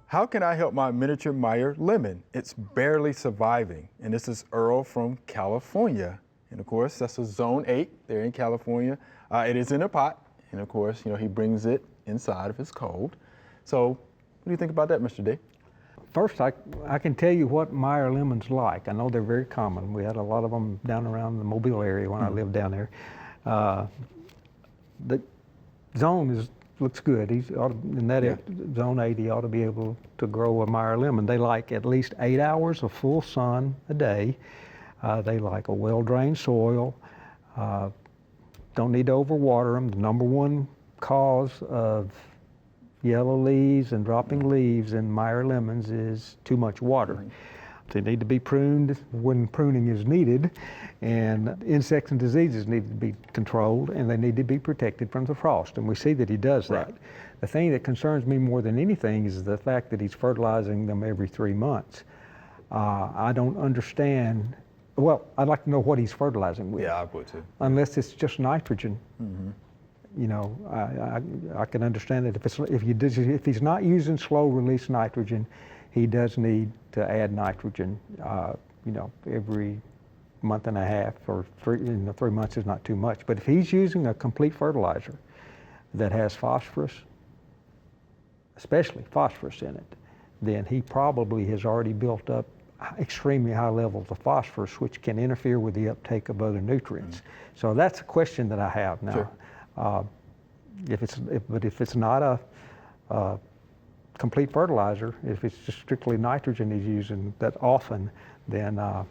How can I help my miniature Myer lemon? It's barely surviving. And this is Earl from California. And of course, that's a zone 8 there in California. It is in a pot. And of course, he brings it inside if it's cold. So what do you think about that, Mr. D? First, I can tell you what Myer lemons like. I know they're very common. We had a lot of them down around the Mobile area when I lived down there. The zone looks good. He's in that zone 8, he ought to be able to grow a Myer lemon. They like at least 8 hours of full sun a day. They like a well-drained soil. Don't need to overwater them. The number one cause of yellow leaves and dropping leaves in Myer lemons is too much water. They need to be pruned when pruning is needed, and insects and diseases need to be controlled, and they need to be protected from the frost, and we see that he does that. Right. The thing that concerns me more than anything is the fact that he's fertilizing them every 3 months. I don't understand. Well, I'd like to know what he's fertilizing with. Yeah, I would too. Unless it's just nitrogen. I can understand that if he's not using slow release nitrogen, he does need to add nitrogen, every month and a half, or 3 months is not too much. But if he's using a complete fertilizer that has phosphorus, especially phosphorus in it, then he probably has already built up extremely high levels of phosphorus, which can interfere with the uptake of other nutrients. So that's a question that I have now. Sure. If it's not a complete fertilizer, if it's just strictly nitrogen he's using that often, then I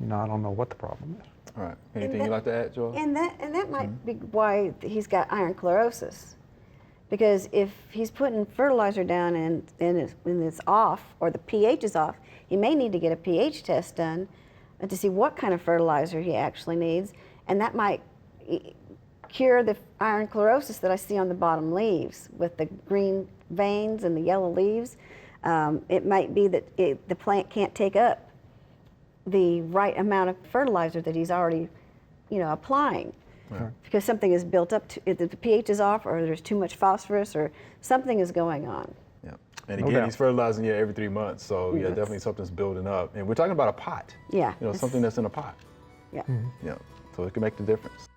don't know what the problem is. All right. Anything you'd like to add, Joel? And that might be why he's got iron chlorosis. Because if he's putting fertilizer down and it's off, or the pH is off, he may need to get a pH test done to see what kind of fertilizer he actually needs, and that might cure the iron chlorosis that I see on the bottom leaves with the green veins and the yellow leaves. It might be that the plant can't take up the right amount of fertilizer that he's already, applying. Right. Because something is built up, the pH is off, or there's too much phosphorus, or something is going on. Yeah, and again, he's fertilizing every 3 months, so yeah, definitely something's building up. And we're talking about a pot. Yeah. Something that's in a pot. Yeah. Yeah, so it can make the difference.